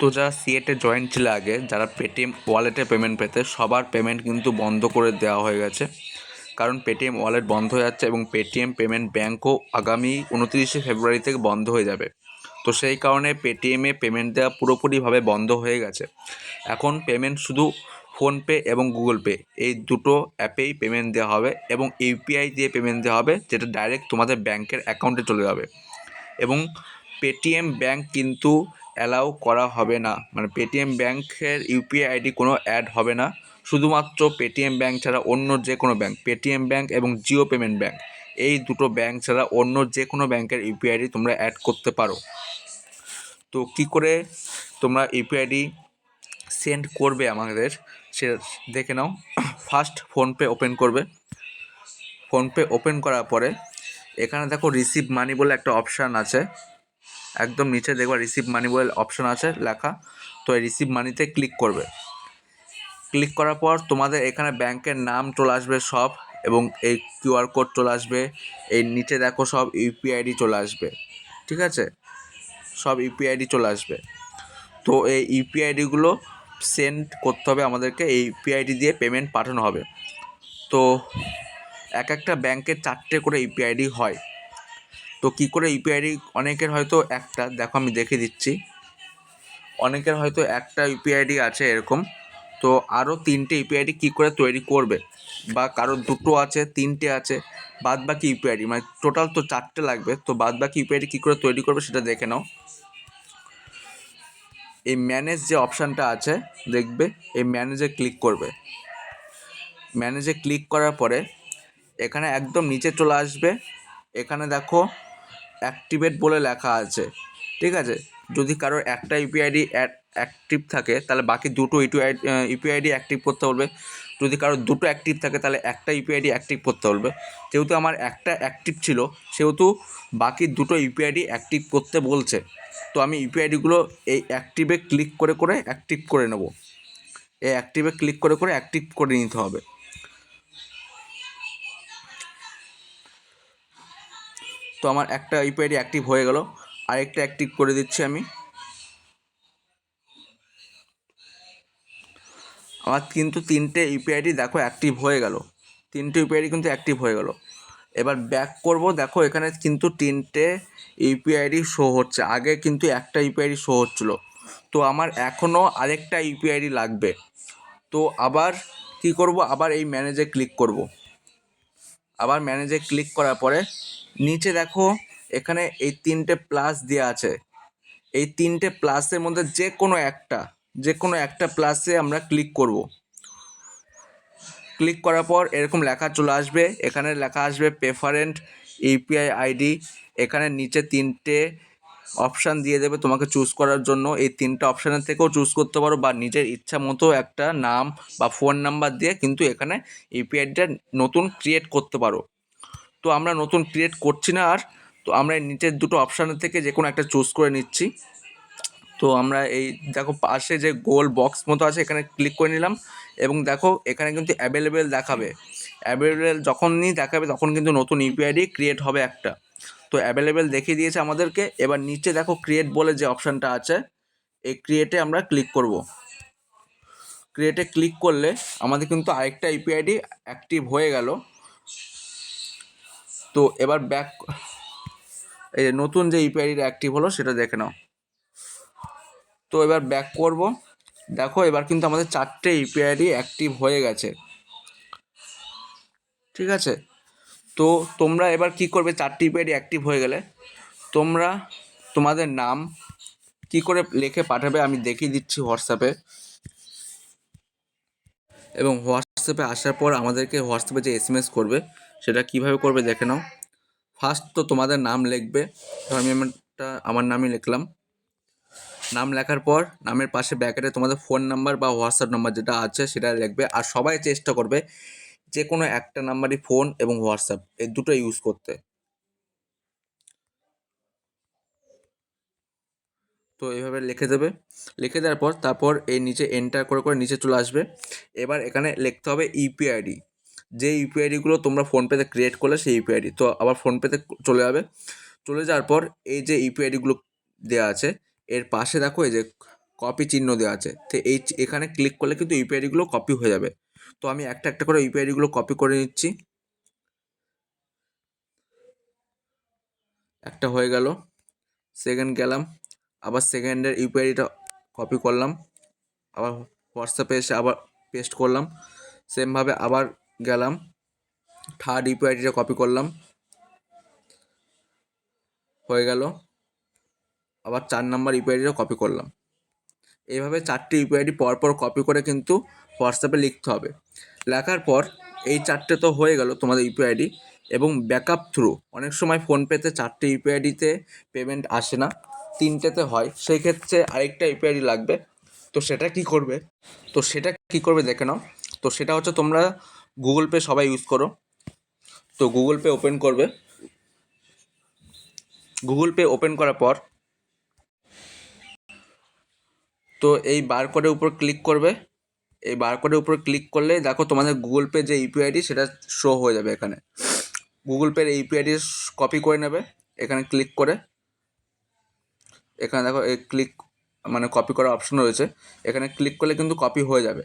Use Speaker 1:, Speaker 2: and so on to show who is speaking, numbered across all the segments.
Speaker 1: তো যারা সিএটে জয়েন্ট ছিল আগে, যারা পেটিএম ওয়ালেটে পেমেন্ট পেতে, সবার পেমেন্ট কিন্তু বন্ধ করে দেওয়া হয়ে গেছে। কারণ পেটিএম ওয়ালেট বন্ধ হয়ে যাচ্ছে এবং পেটিএম পেমেন্ট ব্যাঙ্কও আগামী 29শে ফেব্রুয়ারি থেকে বন্ধ হয়ে যাবে। তো সেই কারণে পেটিএমে পেমেন্ট দেওয়া পুরোপুরিভাবে বন্ধ হয়ে গেছে। এখন পেমেন্ট শুধু ফোনপে এবং গুগল পে এই দুটো অ্যাপেই পেমেন্ট দেওয়া হবে এবং ইউপিআই দিয়ে পেমেন্ট দেওয়া হবে, যেটা ডাইরেক্ট তোমাদের ব্যাংকের অ্যাকাউন্টে চলে যাবে। এবং পেটিএম ব্যাঙ্ক কিন্তু অ্যালাউ করা হবে না, মানে পেটিএম ব্যাঙ্কের ইউপিআই আইডি কোনো অ্যাড হবে না। শুধুমাত্র পেটিএম ব্যাঙ্ক ছাড়া অন্য যে কোনো ব্যাঙ্ক, পেটিএম ব্যাঙ্ক এবং জিও পেমেন্ট ব্যাঙ্ক, এই দুটো ব্যাঙ্ক ছাড়া অন্য যে কোনো ব্যাঙ্কের ইউপিআই আইডি তোমরা অ্যাড করতে পারো। তো কী করে তোমরা ইউপিআই আইডি সেন্ড করবে আমাদের, সে দেখে নাও। ফার্স্ট ফোনপে ওপেন করবে। ফোনপে ওপেন করার পরে এখানে দেখো রিসিভ মানি বলে একটা অপশান আছে, একদম নিচে দেখবা রিসিভ মানি বলে অপশান আছে লেখা। তো এই রিসিভ মানিতে ক্লিক করবে। ক্লিক করার পর তোমাদের এখানে ব্যাংকের নাম চলে আসবে সব, এবং এই কিউআর কোড চলে আসবে। এই নিচে দেখো সব ইউপিআই আইডি চলে আসবে, ঠিক আছে, সব ইউপিআই আইডি চলে আসবে। তো এই ইউপিআই আইডিগুলো সেন্ড করতে হবে আমাদেরকে, এই ইউপিআই আইডি দিয়ে পেমেন্ট পাঠানো হবে। তো এক একটা ব্যাংকের 4টে করে ইউপিআই আইডি হয়। তো কী করে ইউপিআই আইডি, অনেকের হয়তো একটা, দেখো আমি দেখে দিচ্ছি, অনেকের হয়তো একটা ইউপিআই আইডি আছে এরকম। তো আরও 3টে ইউপিআই আইডি কী করে তৈরি করবে, বা কারোর 2টো আছে, 3টে আছে, বাদ বাকি ইউপিআই আইডি মানে টোটাল তো 4টে লাগবে। তো বাদ বাকি ইউপিআই আইডি কী করে তৈরি করবে সেটা দেখে নাও। এই ম্যানেজ যে অপশানটা আছে দেখবে, এই ম্যানেজে ক্লিক করবে। ম্যানেজে ক্লিক করার পরে এখানে একদম নিচে চলে আসবে। এখানে দেখো অ্যাক্টিভেট বলে লেখা আছে, ঠিক আছে। যদি কারোর একটা ইউপিআই আইডি অ্যাক্টিভ থাকে তাহলে বাকি দুটো ইউপিআই আইডি অ্যাক্টিভ করতে বলবে। যদি কারোর দুটো অ্যাক্টিভ থাকে তাহলে একটা ইউপিআই আইডি অ্যাক্টিভ করতে বলবে। যেহেতু আমার একটা অ্যাক্টিভ ছিল সেহেতু বাকি দুটো ইউপিআই আইডি অ্যাক্টিভ করতে বলছে। তো আমি ইউপিআই আইডিগুলো এই অ্যাক্টিভে ক্লিক করে করে অ্যাক্টিভ করে নেব। এই অ্যাক্টিভে ক্লিক করে করে অ্যাক্টিভ করে নিতে হবে। তো আমার একটা ইউপিআই আইডি অ্যাক্টিভ হয়ে গেল, আরেকটা অ্যাক্টিভ করে দিচ্ছি আমি। আমার কিন্তু 3টে ইউপিআই আইডি দেখো অ্যাক্টিভ হয়ে গেল, 3টে ইউপিআই আইডি কিন্তু অ্যাক্টিভ হয়ে গেল। এবার ব্যাক করব, দেখো এখানে কিন্তু 3টে ইউপিআই আইডি শো হচ্ছে, আগে কিন্তু একটা ইউপিআই আইডি শো হচ্ছিলো। তো আমার এখনও আরেকটা ইউপিআই আইডি লাগবে। তো আবার কি করব, আবার এই ম্যানেজে ক্লিক করব। আবার ম্যানেজে ক্লিক করার পরে নিচে দেখো এখানে এই 3টে প্লাস দেওয়া আছে। এই 3টে প্লাসের মধ্যে যে কোনো একটা প্লাসে আমরা ক্লিক করব। ক্লিক করার পর এরকম লেখা চলে আসবে, এখানে লেখা আসবে প্রেফারেন্ট ইউপিআই আইডি। এখানে নিচে 3টে অপশান দিয়ে দেবে তোমাকে চুজ করার জন্য। এই 3টে অপশানের থেকেও চুজ করতে পারো, বা নিজের ইচ্ছা মতো একটা নাম বা ফোন নাম্বার দিয়ে কিন্তু এখানে ইউপিআই আইডিটা নতুন ক্রিয়েট করতে পারো। তো আমরা নতুন ক্রিয়েট করছি না আর, তো আমরা এই নিচের দুটো অপশানের থেকে যে কোনো একটা চুজ করে নিচ্ছি। তো আমরা এই দেখো পাশে যে গোল বক্স মতো আছে এখানে ক্লিক করে নিলাম, এবং দেখো এখানে কিন্তু অ্যাভেলেবেল দেখাবে। অ্যাভেলেবেল যখনই দেখাবে তখন কিন্তু নতুন ইউপিআই আইডি ক্রিয়েট হবে একটা। তো অ্যাভেলেবেল দেখিয়ে দিয়েছে আমাদেরকে। এবার নিচে দেখো ক্রিয়েট বলে যে অপশানটা আছে, এই ক্রিয়েটে আমরা ক্লিক করব। ক্রিয়েটে ক্লিক করলে আমাদের কিন্তু আরেকটা ইউপিআই আইডি অ্যাক্টিভ হয়ে গেল। তো এবার ব্যাক, এই নতুন যে ইউপিআই আইডিটা অ্যাক্টিভ হলো সেটা দেখে নাও। তো এবার ব্যাক করব, দেখো এবার কিন্তু আমাদের 4টে ইউপিআই আইডি অ্যাক্টিভ হয়ে গেছে, ঠিক আছে। তো তোমরা এবার কি করবে, 4টে ইউপিআই আইডি অ্যাক্টিভ হয়ে গেলে তোমরা তোমাদের নাম কি করে লিখে পাঠাবে আমি দেখিয়ে দিচ্ছি হোয়াটসঅ্যাপে। এবং হোয়াটসঅ্যাপে আসার পর আমাদেরকে হোয়াটসঅ্যাপে যে এসএমএস করবে সেটা কিভাবে করবে দেখে নাও। ফার্স্ট তো তোমাদের নাম লিখবে, ধর আমি আমার নামই লিখলাম। নাম লেখার পর নামের পাশে ব্র্যাকেটে তোমাদের ফোন নাম্বার বা হোয়াটসঅ্যাপ নাম্বার যেটা আছে সেটা লিখবে। আর সবাই চেষ্টা করবে যে কোনো একটা নাম্বারই ফোন এবং হোয়াটসঅ্যাপ এই দুটো ইউজ করতে। তো এইভাবে লিখে দেবে। লিখে দেওয়ার পর তারপর এই নিচে এন্টার করে করে নিচে চলে আসবে। এবার এখানে লিখতে হবে ইউপিআই আইডি, যে ইউপিআই আইডিগুলো তোমরা ফোনপেতে ক্রিয়েট করলে সেই ইউপিআই আইডি। তো আবার ফোনপেতে চলে যাবে। চলে যাওয়ার পর এই যে ইউপিআই আইডিগুলো দেওয়া আছে এর পাশে দেখো এই যে কপি চিহ্ন দেওয়া আছে, তো এখানে ক্লিক করলে কিন্তু ইউপিআই আইডিগুলো কপি হয়ে যাবে। তো আমি একটা একটা করে ইউপিআই আইডিগুলো কপি করে নিচ্ছি। একটা হয়ে গেল, সেকেন্ড গেলাম, আবার সেকেন্ডের ইউপিআই আইডিটা কপি করলাম, আবার হোয়াটসঅ্যাপে এসে আবার পেস্ট করলাম, সেমভাবে আবার গেলাম, থার্ড ইউপিআই আইডিটা কপি করলাম, হয়ে গেল, আবার 4 নাম্বার ইউপিআই আইডিটা কপি করলাম। এইভাবে 4টে ইউপিআই আইডি পরপর কপি করে কিন্তু হোয়াটসঅ্যাপে লিখতে হবে। লেখার পর এই 4টে তো হয়ে গেল তোমাদের ইউপিআই আইডি, এবং ব্যাকআপ থ্রু অনেক সময় ফোনপেতে 4টে ইউপিআই আইডিতে পেমেন্ট আসে না, 3টেতে হয়, সেই ক্ষেত্রে আরেকটা ইউপিআই আইডি লাগবে। তো সেটা কি করবে দেখে নাও। তো সেটা হচ্ছে, তোমরা গুগল পে সবাই ইউজ করো, তো গুগল পে ওপেন করবে। গুগল পে ওপেন করার পর তো এই বারকোডের উপর ক্লিক করবে। এই বারকোডের উপর ক্লিক করলে দেখো তোমাদের গুগল পে যে ইউপিআই আইডি সেটা শো হয়ে যাবে এখানে। গুগল পের ইউপিআই আইডি কপি করে নেবে, এখানে ক্লিক করে, এখানে দেখো এই ক্লিক মানে কপি করার অপশন রয়েছে, এখানে ক্লিক করলে কিন্তু কপি হয়ে যাবে।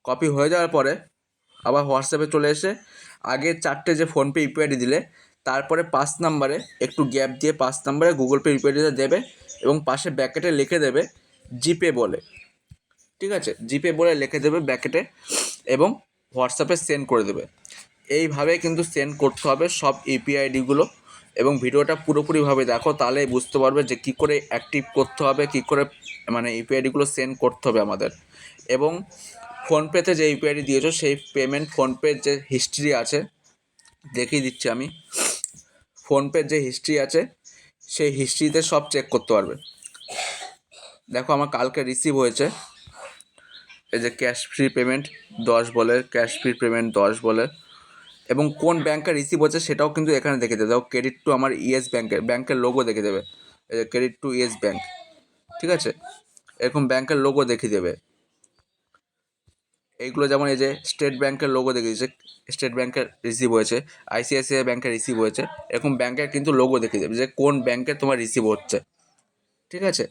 Speaker 1: কপি হয়ে যাওয়ার পরে আবার হোয়াটসঅ্যাপে চলে এসে আগে 4টে যে ফোনপে ইউপিআই আইডি দিলে, তারপরে 5 নাম্বারে একটু গ্যাপ দিয়ে 5 নাম্বারে গুগল পে ইউপিআই আইডিটা দেবে, এবং পাশে ব্যাকেটে লিখে দেবে জিপে বলে, ঠিক আছে, জিপে বলে লিখে দেবে ব্যাকেটে, এবং হোয়াটসঅ্যাপে সেন্ড করে দেবে। এইভাবে কিন্তু সেন্ড করতে হবে সব ইউপিআই আইডিগুলো, এবং ভিডিওটা পুরোপুরিভাবে দেখো, তাহলে বুঝতে পারবে যে কী করে অ্যাক্টিভ করতে হবে, কী করে মানে ইউপিআই আইডিগুলো সেন্ড করতে হবে আমাদের। এবং ফোনপেতে যে ইউপিআই আইডি দিয়েছো সেই পেমেন্ট ফোনপের যে হিস্ট্রি আছে দেখিয়ে দিচ্ছি আমি। ফোনপের যে হিস্ট্রি আছে সেই হিস্ট্রিতে সব চেক করতে পারবে। দেখো আমার কালকে রিসিভ হয়েছে, এই যে ক্যাশ ফ্রি পেমেন্ট 10 বলে, ক্যাশ ফ্রি পেমেন্ট 10 বলে, এবং কোন ব্যাংকে রিসিভ হচ্ছে সেটাও কিন্তু এখানে দেখে দেবে। দেখো ক্রেডিট টু আমার ইয়েস ব্যাংকের লোগো দেখে দেবে, এই যে ক্রেডিট টু ইয়েস ব্যাংক, ঠিক আছে, এরকম ব্যাংকের লোগো দেখিয়ে দেবে। এইগুলো যেমন এই যে স্টেট ব্যাংকের লোগো দেখিয়ে দিচ্ছে, স্টেট ব্যাংকের রিসিভ হয়েছে, আইসিআইসিআই ব্যাংকের রিসিভ হয়েছে, এরকম ব্যাংকের কিন্তু লোগো দেখিয়ে দেবে যে কোন ব্যাংকে তোমার রিসিভ হচ্ছে, ঠিক আছে।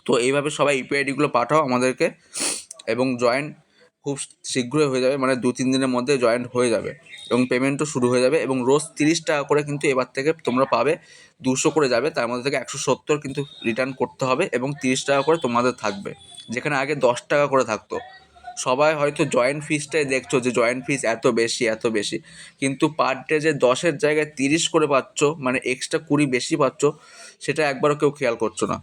Speaker 1: তো এইভাবে সবাই ইউপিআই আইডিগুলো পাঠাও আমাদেরকে, এবং জয়েন্ট খুব শীঘ্রই হয়ে যাবে, মানে 2-3 দিনের মধ্যে জয়েন্ট হয়ে যাবে, এবং পেমেন্টও শুরু হয়ে যাবে। এবং রোজ 30 টাকা করে কিন্তু এবার থেকে তোমরা পাবে, 200 করে যাবে, তার মধ্যে থেকে 170 কিন্তু রিটার্ন করতে হবে, এবং 30 টাকা করে তোমাদের থাকবে, যেখানে আগে 10 টাকা করে থাকতো। সবাই হয়তো জয়েন্ট ফিসটাই দেখছো যে জয়েন্ট ফিস এত বেশি, কিন্তু পার ডে যে 10-এর জায়গায় 30 করে পাচ্ছ, মানে এক্সট্রা 20 বেশি পাচ্ছ, সেটা একবারও কেউ খেয়াল করছো না।